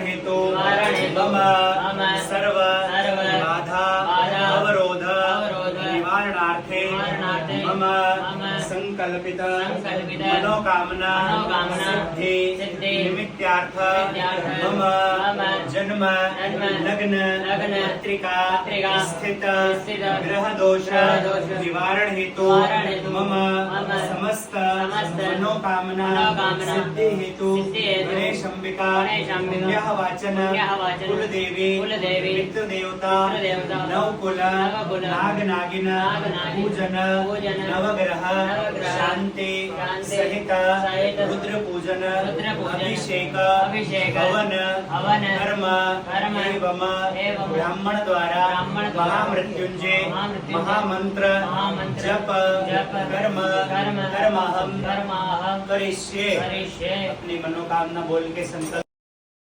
हेतु हेतु मम सर्व सर्व बाधा अवरोध निवारणार्थे मम संकल्पित मनोकामना सिद्धि निमित्तार्थ मम जन्म लग्न पत्रिका स्थित ग्रह दोष निवारण हेतु मम समस्त मनोकामना सिद्धि हेतु गणेश अंबिका पुण्यः वाचन कुलदेवी मित्र देवता नवकुल नाग नागिन पूजन नवग्रह शांति सहित रुद्र पूजन अभिषेक हवन कर्म एवं ब्राह्मण द्वारा महामृत्युंजय महामंत्र जप कर्म कर्महम करिष्ये। अपनी मनोकामना बोल के संकल्प